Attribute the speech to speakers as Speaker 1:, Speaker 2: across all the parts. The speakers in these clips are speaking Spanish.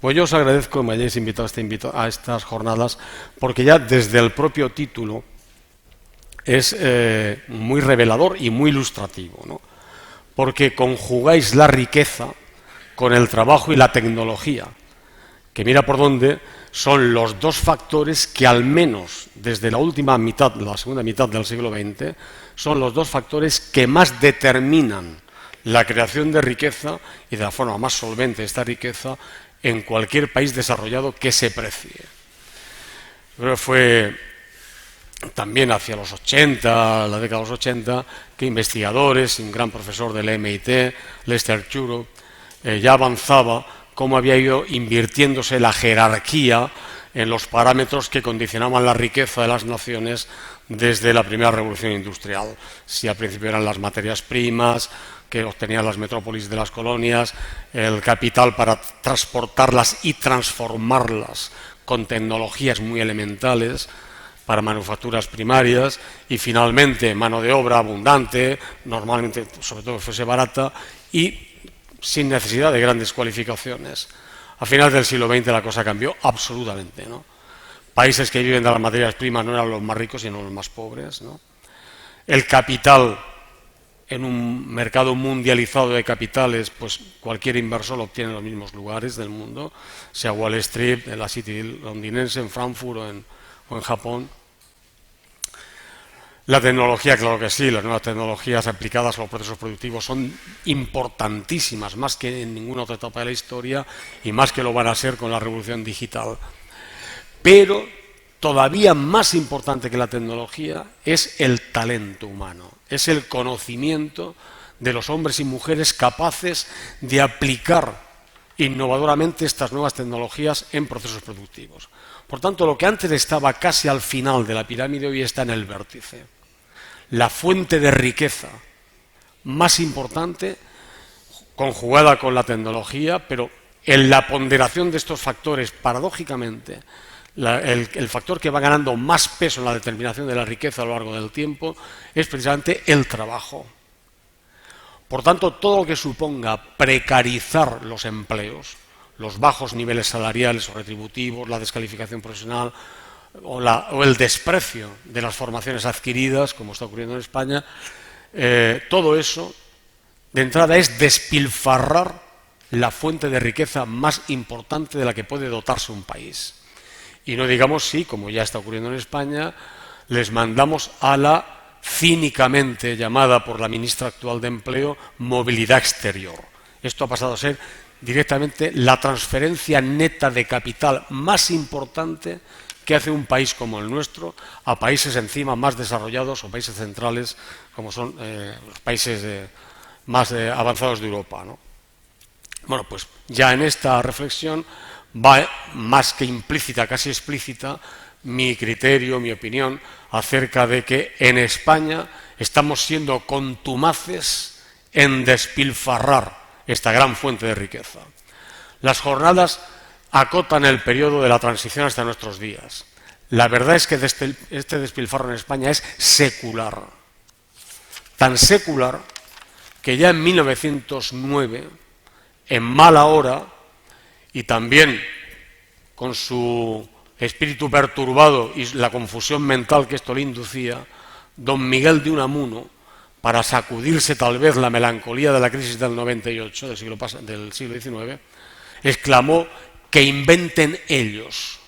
Speaker 1: Pues yo os agradezco que me hayáis invitado a estas jornadas, porque ya desde el propio título es muy revelador y muy ilustrativo, ¿no? Porque conjugáis la riqueza con el trabajo y la tecnología, que mira por dónde son los dos factores que al menos desde la última mitad, la segunda mitad del siglo XX, son los dos factores que más determinan la creación de riqueza y de la forma más solvente esta riqueza en cualquier país desarrollado que se precie. Creo que fue también hacia los 80, la década de los 80, que investigadores y un gran profesor del MIT, Lester Churo, ya avanzaba cómo había ido invirtiéndose la jerarquía en los parámetros que condicionaban la riqueza de las naciones desde la primera revolución industrial. Si al principio eran las materias primas que obtenían las metrópolis de las colonias, el capital para transportarlas y transformarlas con tecnologías muy elementales para manufacturas primarias, y finalmente mano de obra abundante, normalmente sobre todo que fuese barata y sin necesidad de grandes cualificaciones. A finales del siglo XX la cosa cambió absolutamente, ¿no? Países que viven de las materias primas no eran los más ricos, sino los más pobres, ¿no? El capital, en un mercado mundializado de capitales, pues cualquier inversor lo obtiene en los mismos lugares del mundo, sea Wall Street, en la City londinense, en Frankfurt o en Japón. La tecnología, claro que sí, las nuevas tecnologías aplicadas a los procesos productivos son importantísimas, más que en ninguna otra etapa de la historia y más que lo van a ser con la revolución digital. Pero todavía más importante que la tecnología es el talento humano, es el conocimiento de los hombres y mujeres capaces de aplicar innovadoramente estas nuevas tecnologías en procesos productivos. Por tanto, lo que antes estaba casi al final de la pirámide hoy está en el vértice. La fuente de riqueza más importante, conjugada con la tecnología, pero en la ponderación de estos factores, paradójicamente, el factor que va ganando más peso en la determinación de la riqueza a lo largo del tiempo es precisamente el trabajo. Por tanto, todo lo que suponga precarizar los empleos, los bajos niveles salariales o retributivos, la descalificación profesional o el desprecio de las formaciones adquiridas, como está ocurriendo en España, todo eso, de entrada, es despilfarrar la fuente de riqueza más importante de la que puede dotarse un país. Y no digamos si, como ya está ocurriendo en España, les mandamos a la cínicamente llamada por la ministra actual de Empleo movilidad exterior. Esto ha pasado a ser directamente la transferencia neta de capital más importante que hace un país como el nuestro a países encima más desarrollados o países centrales como son los países más avanzados de Europa, ¿no? Bueno, pues ya en esta reflexión va más que implícita, casi explícita, mi criterio, mi opinión acerca de que en España estamos siendo contumaces en despilfarrar esta gran fuente de riqueza. Las jornadas acotan el periodo de la transición hasta nuestros días. La verdad es que este despilfarro en España es secular. Tan secular que ya en 1909, en mala hora, y también con su espíritu perturbado y la confusión mental que esto le inducía, don Miguel de Unamuno, para sacudirse tal vez la melancolía de la crisis del 98, del siglo XIX, exclamó que inventen ellos,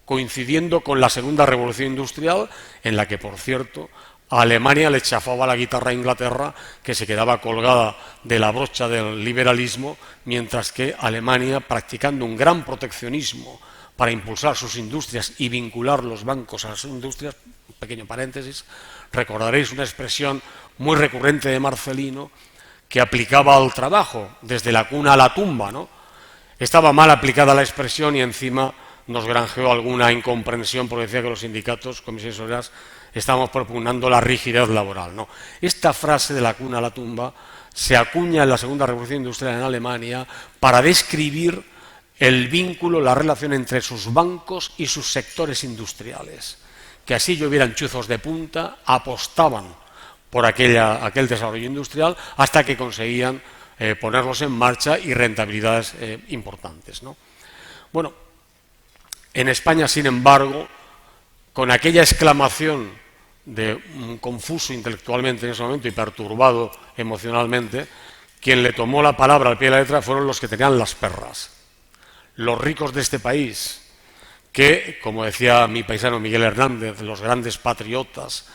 Speaker 1: coincidiendo con la segunda revolución industrial, en la que, por cierto, a Alemania le chafaba la guitarra a Inglaterra, que se quedaba colgada de la brocha del liberalismo, mientras que Alemania, practicando un gran proteccionismo para impulsar sus industrias y vincular los bancos a las industrias, un pequeño paréntesis, recordaréis una expresión muy recurrente de Marcelino que aplicaba al trabajo, desde la cuna a la tumba, ¿no? Estaba mal aplicada la expresión y encima nos granjeó alguna incomprensión porque decía que los sindicatos, comisiones obreras, estábamos propugnando la rigidez laboral. No. Esta frase de la cuna a la tumba se acuña en la segunda revolución industrial en Alemania para describir el vínculo, la relación entre sus bancos y sus sectores industriales, que así llovieran chuzos de punta, apostaban por aquel desarrollo industrial hasta que conseguían ponerlos en marcha y rentabilidades importantes, ¿no? Bueno, en España, sin embargo, con aquella exclamación de un confuso intelectualmente en ese momento y perturbado emocionalmente, quien le tomó la palabra al pie de la letra fueron los que tenían las perras, los ricos de este país, que, como decía mi paisano Miguel Hernández, los grandes patriotas,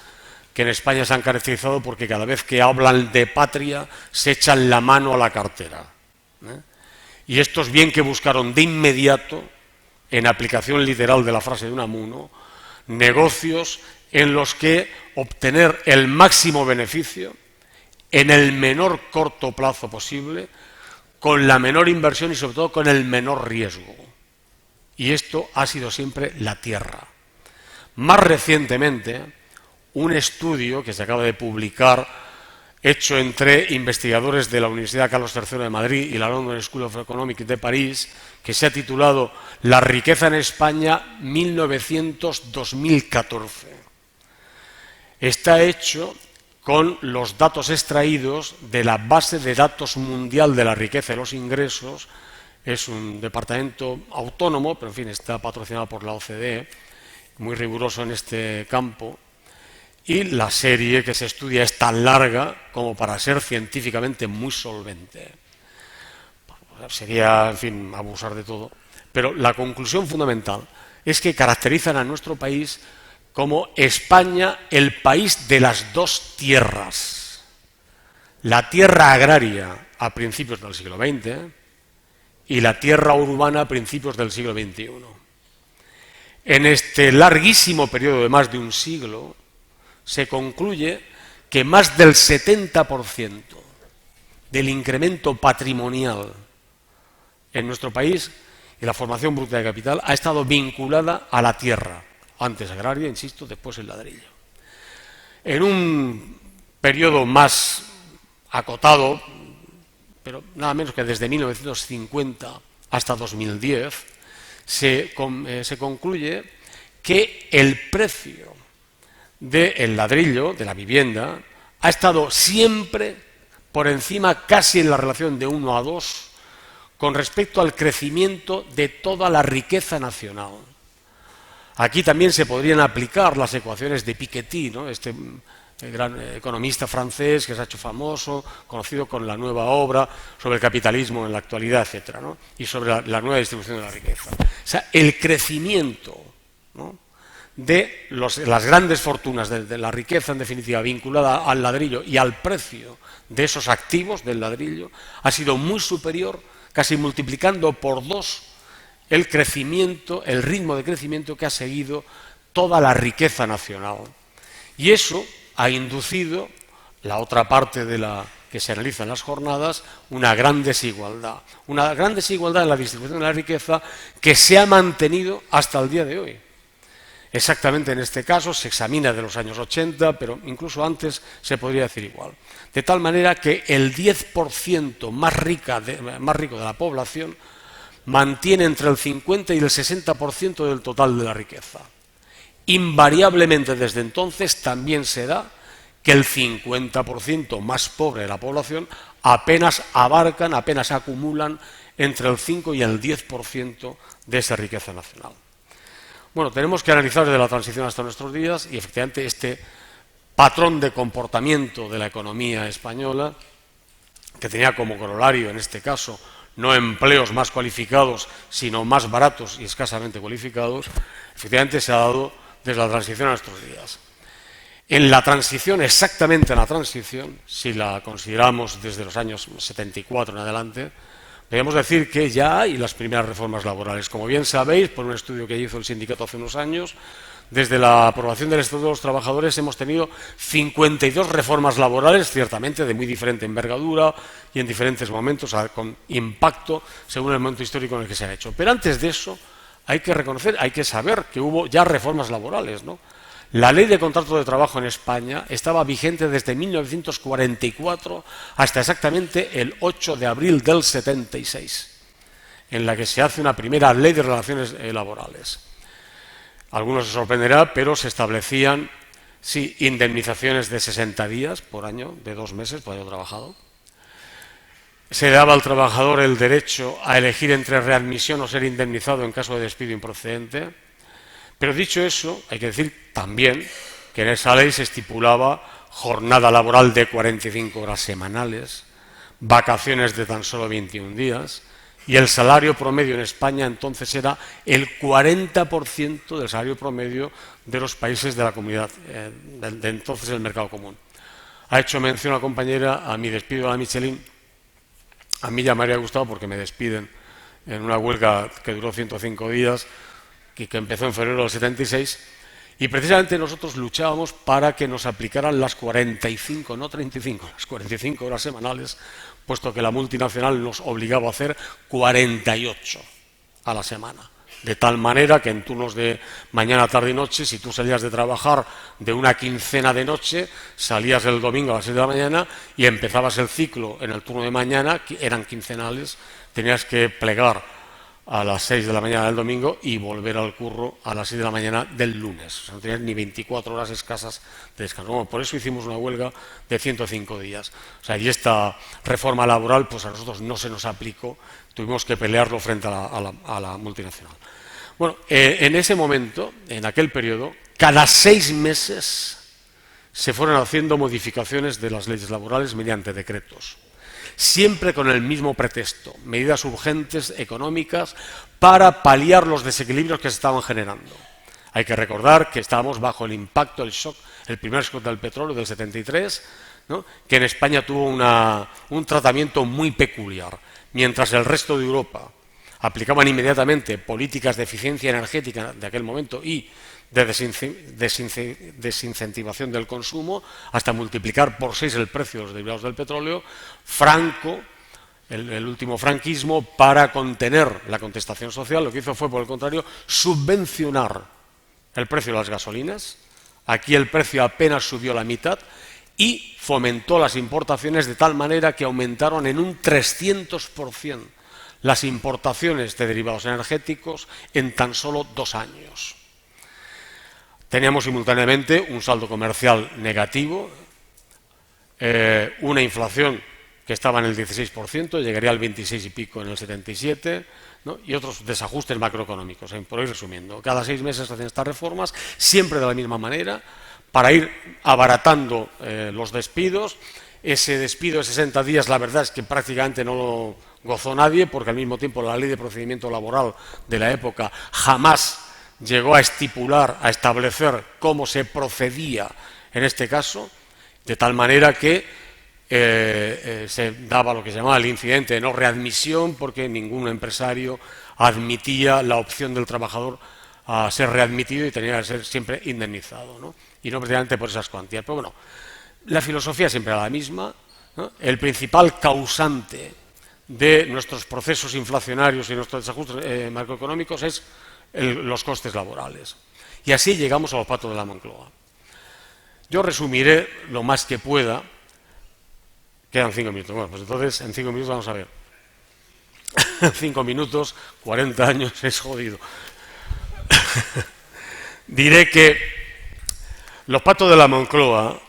Speaker 1: que en España se han caracterizado porque cada vez que hablan de patria se echan la mano a la cartera. Y estos bien que buscaron de inmediato, en aplicación literal de la frase de Unamuno, negocios en los que obtener el máximo beneficio en el menor corto plazo posible, con la menor inversión y sobre todo con el menor riesgo. Y esto ha sido siempre la tierra. Más recientemente, un estudio que se acaba de publicar, hecho entre investigadores de la Universidad Carlos III de Madrid y la London School of Economics de París, que se ha titulado La riqueza en España 1900-2014. Está hecho con los datos extraídos de la base de datos mundial de la riqueza y los ingresos. Es un departamento autónomo, pero en fin, está patrocinado por la OCDE, muy riguroso en este campo, y la serie que se estudia es tan larga como para ser científicamente muy solvente. Sería, en fin, abusar de todo, pero la conclusión fundamental es que caracterizan a nuestro país como España el país de las dos tierras. La tierra agraria a principios del siglo XX y la tierra urbana a principios del siglo XXI. En este larguísimo periodo de más de un siglo se concluye que más del 70% del incremento patrimonial en nuestro país y la formación bruta de capital ha estado vinculada a la tierra, antes agraria, insisto, después el ladrillo. En un periodo más acotado, pero nada menos que desde 1950 hasta 2010, se concluye que el precio del ladrillo, de la vivienda, ha estado siempre por encima, casi en la relación de 1 a 2, con respecto al crecimiento de toda la riqueza nacional. Aquí también se podrían aplicar las ecuaciones de Piketty, ¿no? Este gran economista francés que se ha hecho famoso, conocido con la nueva obra sobre el capitalismo en la actualidad, etcétera, ¿no? Y sobre la nueva distribución de la riqueza. O sea, el crecimiento, ¿no?, de las grandes fortunas, de la riqueza en definitiva vinculada al ladrillo y al precio de esos activos del ladrillo, ha sido muy superior, casi multiplicando por 2 el crecimiento, el ritmo de crecimiento que ha seguido toda la riqueza nacional. Y eso ha inducido, la otra parte de la que se analiza en las jornadas, una gran desigualdad en la distribución de la riqueza que se ha mantenido hasta el día de hoy. Exactamente en este caso se examina de los años 80, pero incluso antes se podría decir igual. De tal manera que el 10% más rico de la población mantiene entre el 50 y el 60% del total de la riqueza. Invariablemente desde entonces también se da que el 50% más pobre de la población apenas acumulan entre el 5 y el 10% de esa riqueza nacional. Bueno, tenemos que analizar desde la transición hasta nuestros días y efectivamente este patrón de comportamiento de la economía española, que tenía como corolario en este caso no empleos más cualificados, sino más baratos y escasamente cualificados, efectivamente se ha dado desde la transición a nuestros días. En la transición, exactamente en la transición, si la consideramos desde los años 74 en adelante, podemos decir que ya hay las primeras reformas laborales. Como bien sabéis, por un estudio que hizo el sindicato hace unos años, desde la aprobación del Estatuto de los Trabajadores hemos tenido 52 reformas laborales, ciertamente de muy diferente envergadura y en diferentes momentos, con impacto según el momento histórico en el que se han hecho. Pero antes de eso hay que reconocer, hay que saber que hubo ya reformas laborales, ¿no? La ley de contrato de trabajo en España estaba vigente desde 1944 hasta exactamente el 8 de abril del 76, en la que se hace una primera ley de relaciones laborales. Algunos se sorprenderá, pero se establecían, sí, indemnizaciones de 60 días por año, de 2 meses por año trabajado. se daba al trabajador el derecho a elegir entre readmisión o ser indemnizado en caso de despido improcedente. Pero dicho eso, hay que decir también que en esa ley se estipulaba jornada laboral de 45 horas semanales, vacaciones de tan solo 21 días, y el salario promedio en España entonces era el 40% del salario promedio de los países de la comunidad, de entonces el mercado común. Ha hecho mención la compañera a mi despido a la Michelin. A mí ya me habría gustado porque me despiden en una huelga que duró 105 días, que empezó en febrero del 76, y precisamente nosotros luchábamos para que nos aplicaran las 45, no 35, las 45 horas semanales, puesto que la multinacional nos obligaba a hacer 48 a la semana. De tal manera que en turnos de mañana, tarde y noche, si tú salías de trabajar de una quincena de noche, salías el domingo a las 6 de la mañana y empezabas el ciclo en el turno de mañana, que eran quincenales, tenías que plegar a las 6 de la mañana del domingo y volver al curro a las 6 de la mañana del lunes. O sea, no tenías ni 24 horas escasas de descanso. Bueno, por eso hicimos una huelga de 105 días. O sea, y esta reforma laboral, pues a nosotros no se nos aplicó, tuvimos que pelearlo frente a la multinacional. Bueno, en ese momento, en aquel periodo, cada 6 meses se fueron haciendo modificaciones de las leyes laborales mediante decretos, siempre con el mismo pretexto, medidas urgentes económicas para paliar los desequilibrios que se estaban generando. Hay que recordar que estábamos bajo el impacto, el shock, el primer shock del petróleo del 73, ¿no?, que en España tuvo un tratamiento muy peculiar, mientras el resto de Europa aplicaban inmediatamente políticas de eficiencia energética de aquel momento y de desincentivación del consumo, hasta multiplicar por 6 el precio de los derivados del petróleo. Franco, el último franquismo, para contener la contestación social, lo que hizo fue, por el contrario, subvencionar el precio de las gasolinas. Aquí el precio apenas subió la mitad y fomentó las importaciones de tal manera que aumentaron en un 300% las importaciones de derivados energéticos en tan solo 2 años. Teníamos simultáneamente un saldo comercial negativo, una inflación que estaba en el 16%, llegaría al 26 y pico en el 77, ¿no?, y otros desajustes macroeconómicos. Por ir resumiendo, cada 6 meses se hacen estas reformas, siempre de la misma manera, para ir abaratando los despidos. Ese despido de 60 días, la verdad es que prácticamente no lo gozó nadie, porque al mismo tiempo la ley de procedimiento laboral de la época jamás llegó a estipular, a establecer cómo se procedía en este caso, de tal manera que se daba lo que se llamaba el incidente de no readmisión, porque ningún empresario admitía la opción del trabajador a ser readmitido y tenía que ser siempre indemnizado, ¿no?, y no precisamente por esas cuantías. Pero bueno, la filosofía siempre era la misma, ¿no? El principal causante de nuestros procesos inflacionarios y nuestros desajustes macroeconómicos es los costes laborales. Y así llegamos a los pactos de la Moncloa. Yo resumiré lo más que pueda. Quedan 5 minutos. Bueno, pues entonces en 5 minutos vamos a ver. 5 minutos, 40 años, es jodido. Diré que los pactos de la Moncloa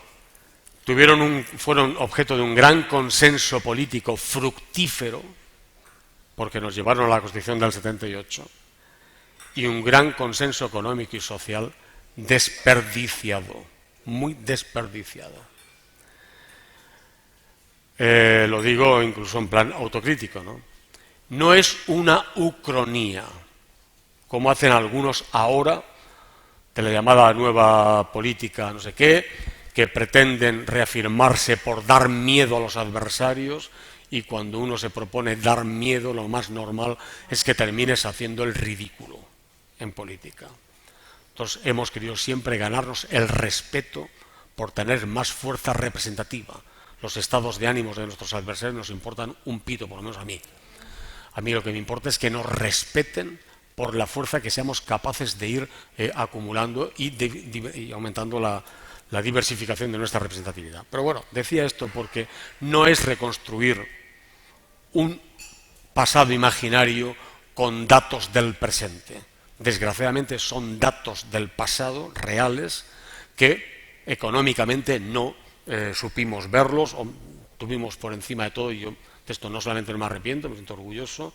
Speaker 1: fueron objeto de un gran consenso político fructífero, porque nos llevaron a la Constitución del 78, y un gran consenso económico y social desperdiciado, muy desperdiciado. Lo digo incluso en plan autocrítico, ¿no? No es una ucronía, como hacen algunos ahora, de la llamada nueva política no sé qué, que pretenden reafirmarse por dar miedo a los adversarios, y cuando uno se propone dar miedo, lo más normal es que termines haciendo el ridículo en política. Entonces hemos querido siempre ganarnos el respeto por tener más fuerza representativa. Los estados de ánimos de nuestros adversarios nos importan un pito, por lo menos a mí. A mí lo que me importa es que nos respeten por la fuerza que seamos capaces de ir acumulando y aumentando la diversificación de nuestra representatividad. Pero bueno, decía esto porque no es reconstruir un pasado imaginario con datos del presente. Desgraciadamente son datos del pasado reales que económicamente no supimos verlos, o tuvimos por encima de todo, y yo De esto no solamente no me arrepiento, me siento orgulloso,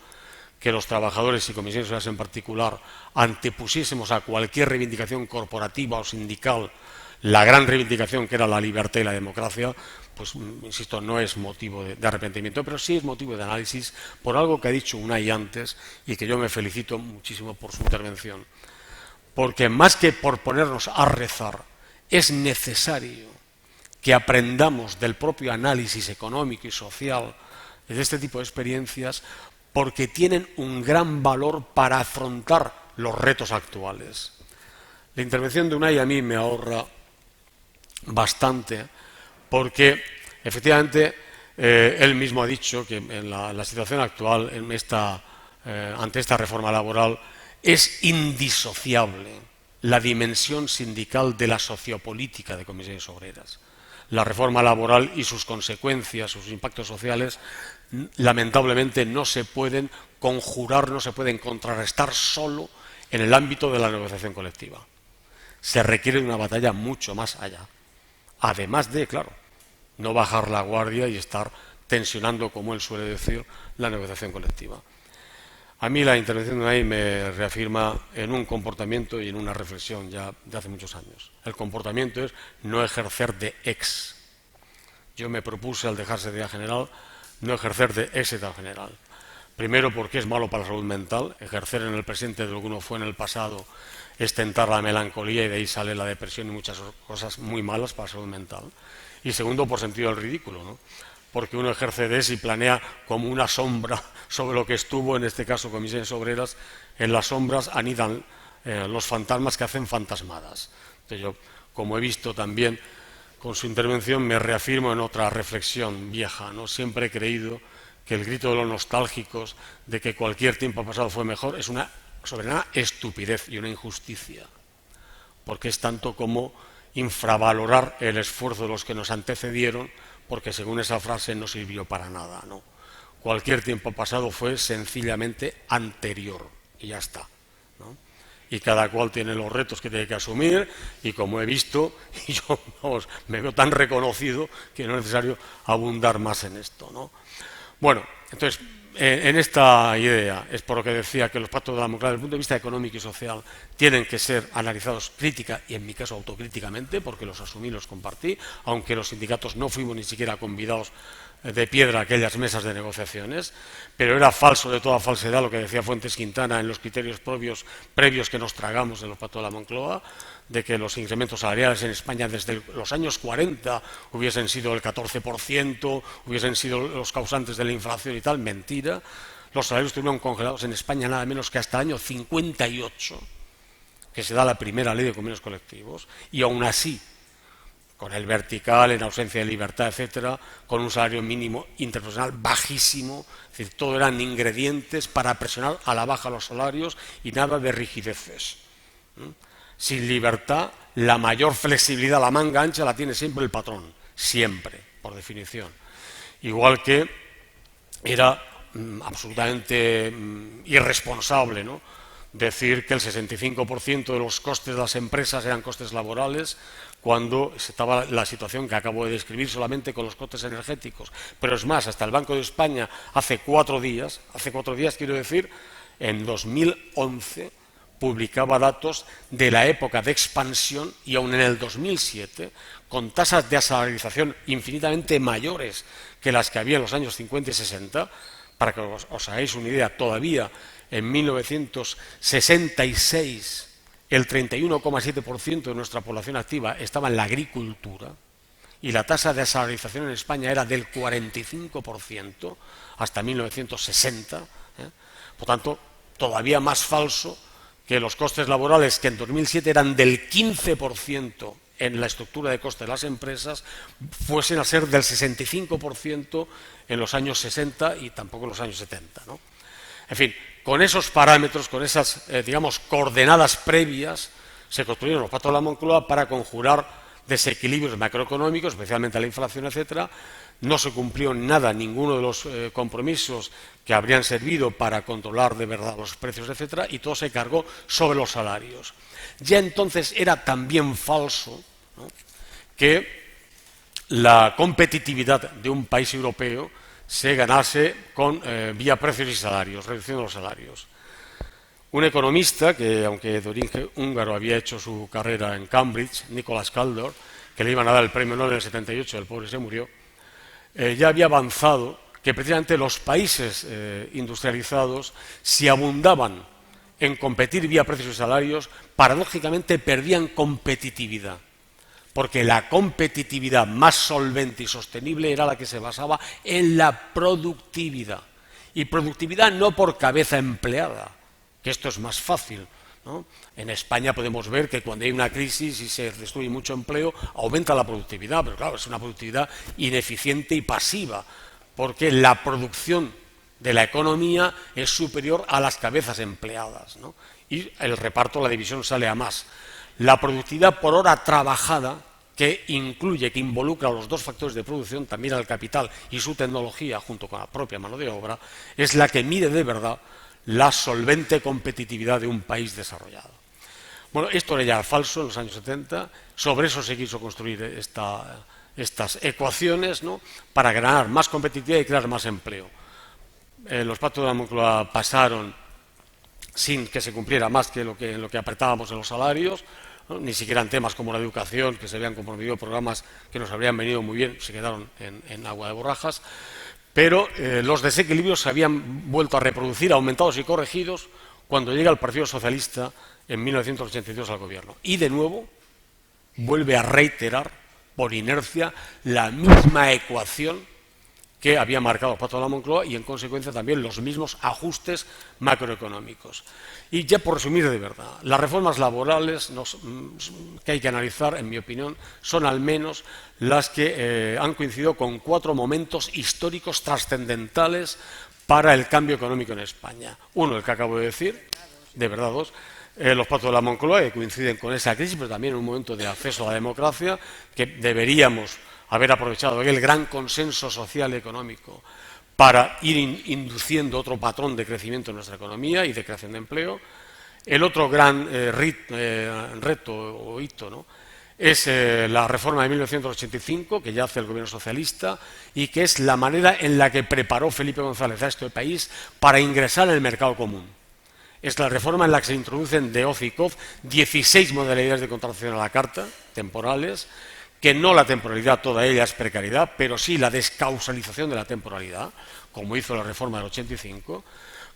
Speaker 1: que los trabajadores y comisiones obreras en particular antepusiésemos a cualquier reivindicación corporativa o sindical la gran reivindicación que era la libertad y la democracia, pues, insisto, no es motivo de arrepentimiento, pero sí es motivo de análisis por algo que ha dicho Unai antes y que yo me felicito muchísimo por su intervención. Porque más que por ponernos a rezar, es necesario que aprendamos del propio análisis económico y social de este tipo de experiencias, porque tienen un gran valor para afrontar los retos actuales. La intervención de Unai a mí me ahorra bastante, porque efectivamente él mismo ha dicho que en la situación actual, ante esta reforma laboral, es indisociable la dimensión sindical de la sociopolítica de comisiones obreras. La reforma laboral y sus consecuencias, sus impactos sociales, lamentablemente no se pueden conjurar, no se pueden contrarrestar solo en el ámbito de la negociación colectiva. Se requiere de una batalla mucho más allá. Además de, claro, no bajar la guardia y estar tensionando, como él suele decir, la negociación colectiva. A mí la intervención de Unai me reafirma en un comportamiento y en una reflexión ya de hace muchos años. El comportamiento es no ejercer de ex. Yo me propuse, al dejar secretaría general, no ejercer de ex secretario general. Primero, porque es malo para la salud mental. Ejercer en el presente de lo que uno fue en el pasado es tentar la melancolía y de ahí sale la depresión y muchas cosas muy malas para la salud mental. Y segundo, por sentido del ridículo, ¿no? Porque uno ejerce de eso y planea como una sombra sobre lo que estuvo, en este caso comisiones obreras. En las sombras anidan los fantasmas que hacen fantasmadas. Entonces yo, como he visto también con su intervención, me reafirmo en otra reflexión vieja, ¿no? Siempre he creído que el grito de los nostálgicos de que cualquier tiempo pasado fue mejor es una soberana estupidez y una injusticia, porque es tanto como infravalorar el esfuerzo de los que nos antecedieron, porque según esa frase no sirvió para nada, ¿no? Cualquier tiempo pasado fue sencillamente anterior y ya está, ¿no? Y cada cual tiene los retos que tiene que asumir y como he visto, y yo me veo tan reconocido que no es necesario abundar más en esto, ¿no? Bueno, entonces, en esta idea es por lo que decía que los pactos de la democracia, desde el punto de vista económico y social, tienen que ser analizados crítica y, en mi caso, autocríticamente, porque los asumí, los compartí, aunque los sindicatos no fuimos ni siquiera convidados de piedra a aquellas mesas de negociaciones, pero era falso de toda falsedad lo que decía Fuentes Quintana en los criterios previos que nos tragamos en los pactos de la Moncloa, de que los incrementos salariales en España desde los años 40 hubiesen sido el 14%, hubiesen sido los causantes de la inflación y tal. Mentira. Los salarios estuvieron congelados en España nada menos que hasta el año 58, que se da la primera ley de convenios colectivos, y aún así, con el vertical, en ausencia de libertad, etcétera, con un salario mínimo interprofesional bajísimo, es decir, todo eran ingredientes para presionar a la baja los salarios y nada de rigideces. Sin libertad, la mayor flexibilidad, la manga ancha, la tiene siempre el patrón, siempre, por definición. Igual que era absolutamente irresponsable, ¿no?, decir que el 65% de los costes de las empresas eran costes laborales, cuando estaba la situación que acabo de describir solamente con los costes energéticos. Pero es más, hasta el Banco de España hace 4 días quiero decir, en 2011, publicaba datos de la época de expansión y aún en el 2007, con tasas de asalarización infinitamente mayores que las que había en los años 50 y 60, para que os hagáis una idea, todavía en 1966 el 31,7% de nuestra población activa estaba en la agricultura y la tasa de asalarización en España era del 45% hasta 1960. Por tanto, todavía más falso que los costes laborales, que en 2007 eran del 15% en la estructura de costes de las empresas, fuesen a ser del 65% en los años 60 y tampoco en los años 70, ¿no? En fin, con esos parámetros, con esas, digamos, coordenadas previas, se construyeron los pactos de la Moncloa para conjurar desequilibrios macroeconómicos, especialmente la inflación, etcétera. No se cumplió nada, ninguno de los compromisos que habrían servido para controlar de verdad los precios, etcétera, y todo se cargó sobre los salarios. Ya entonces era también falso, ¿no?, que la competitividad de un país europeo se ganase con vía precios y salarios, reduciendo los salarios. Un economista que, aunque de origen húngaro, había hecho su carrera en Cambridge, Nicholas Kaldor, que le iban a dar el premio Nobel en el 78, el pobre se murió, ya había avanzado que precisamente los países industrializados, si abundaban en competir vía precios y salarios, paradójicamente perdían competitividad, porque la competitividad más solvente y sostenible era la que se basaba en la productividad. Y productividad no por cabeza empleada, que esto es más fácil, ¿no? En España podemos ver que cuando hay una crisis y se destruye mucho empleo, aumenta la productividad, pero claro, es una productividad ineficiente y pasiva, porque la producción de la economía es superior a las cabezas empleadas, ¿no? Y el reparto, la división sale a más. La productividad por hora trabajada, que incluye, que involucra a los dos factores de producción, también al capital y su tecnología, junto con la propia mano de obra, es la que mide de verdad la solvente competitividad de un país desarrollado. Bueno, esto era ya falso en los años 70, sobre eso se quiso construir estas ecuaciones, ¿no?, para ganar más competitividad y crear más empleo. Los pactos de la Moncloa pasaron sin que se cumpliera más que lo que apretábamos en los salarios, ¿no? Ni siquiera en temas como la educación, que se habían comprometido programas que nos habrían venido muy bien, se quedaron en agua de borrajas. Pero los desequilibrios se habían vuelto a reproducir, aumentados y corregidos, cuando llega el Partido Socialista en 1982 al gobierno. Y de nuevo vuelve a reiterar, por inercia, la misma ecuación que había marcado el Pacto de la Moncloa y, en consecuencia, también los mismos ajustes macroeconómicos. Y ya por resumir de verdad, las reformas laborales que hay que analizar, en mi opinión, son al menos las que han coincidido con 4 momentos históricos trascendentales para el cambio económico en España. Uno, el que acabo de decir, de verdad 2, los pactos de la Moncloa, que coinciden con esa crisis, pero también en un momento de acceso a la democracia, que deberíamos haber aprovechado el gran consenso social y económico para ir induciendo otro patrón de crecimiento en nuestra economía y de creación de empleo. El otro gran reto o hito, ¿no?, es la reforma de 1985, que ya hace el gobierno socialista, y que es la manera en la que preparó Felipe González a este país para ingresar en el mercado común. Es la reforma en la que se introducen de hoz y coz 16 modalidades de contratación a la carta, temporales, que no la temporalidad toda ella es precariedad, pero sí la descausalización de la temporalidad, como hizo la reforma del 85,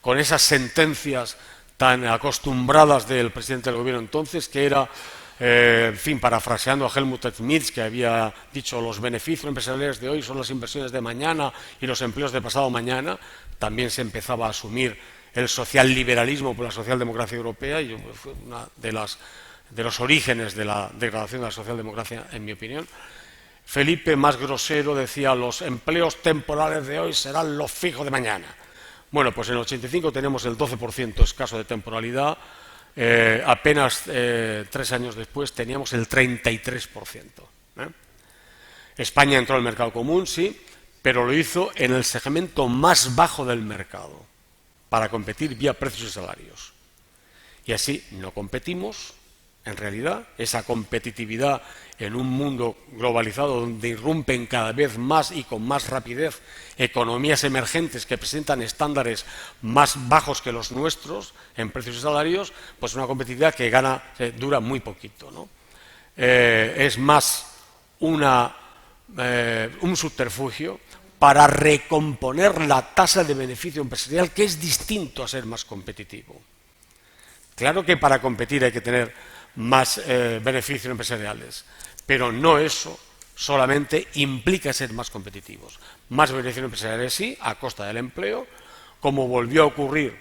Speaker 1: con esas sentencias tan acostumbradas del presidente del gobierno entonces, que era, en fin, parafraseando a Helmut Schmidt, que había dicho: los beneficios empresariales de hoy son las inversiones de mañana y los empleos de pasado mañana. También se empezaba a asumir el socialliberalismo por la socialdemocracia europea, y fue una de los orígenes de la degradación de la socialdemocracia, en mi opinión. Felipe, más grosero, decía: los empleos temporales de hoy serán los fijos de mañana. Bueno, pues en el 85 tenemos el 12% escaso de temporalidad, apenas 3 años después teníamos el 33%. España entró al mercado común, sí, pero lo hizo en el segmento más bajo del mercado, para competir vía precios y salarios. Y así no competimos. En realidad, esa competitividad en un mundo globalizado donde irrumpen cada vez más y con más rapidez economías emergentes que presentan estándares más bajos que los nuestros en precios y salarios, pues una competitividad que dura muy poquito, ¿no? Es más un subterfugio para recomponer la tasa de beneficio empresarial, que es distinto a ser más competitivo. Claro que para competir hay que tener más beneficios empresariales, pero no eso solamente implica ser más competitivos. Más beneficios empresariales sí, a costa del empleo, como volvió a ocurrir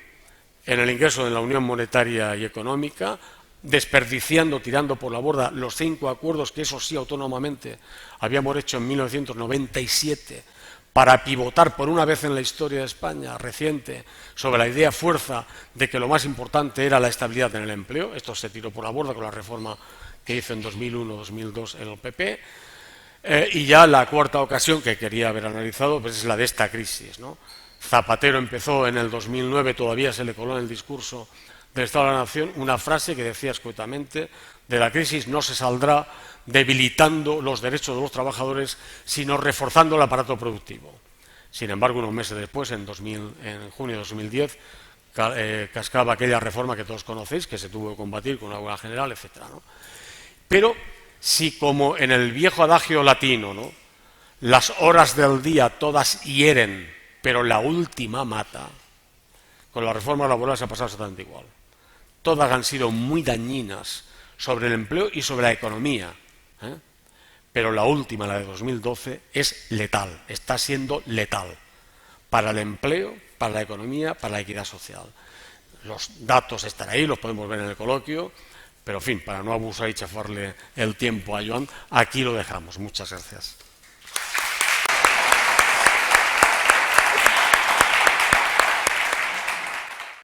Speaker 1: en el ingreso de la Unión Monetaria y Económica, desperdiciando, tirando por la borda los 5 acuerdos que, eso sí, autónomamente habíamos hecho en 1997 para pivotar por una vez en la historia de España reciente sobre la idea fuerza de que lo más importante era la estabilidad en el empleo. Esto se tiró por la borda con la reforma que hizo en 2001-2002 el PP. Y ya la cuarta ocasión que quería haber analizado, pues, es la de esta crisis, ¿no? Zapatero empezó en el 2009, todavía se le coló en el discurso del Estado de la Nación una frase que decía escuetamente: de la crisis no se saldrá debilitando los derechos de los trabajadores, sino reforzando el aparato productivo. Sin embargo, unos meses después, en junio de 2010, cascaba aquella reforma que todos conocéis, que se tuvo que combatir con una huelga general, etcétera, ¿no? Pero si, como en el viejo adagio latino, ¿no?, las horas del día todas hieren, pero la última mata, con la reforma laboral se ha pasado exactamente igual. Todas han sido muy dañinas sobre el empleo y sobre la economía, ¿eh? Pero la última, la de 2012, es letal, está siendo letal para el empleo, para la economía, para la equidad social. Los datos están ahí, los podemos ver en el coloquio, pero en fin, para no abusar y chafarle el tiempo a Joan, aquí lo dejamos. Muchas gracias.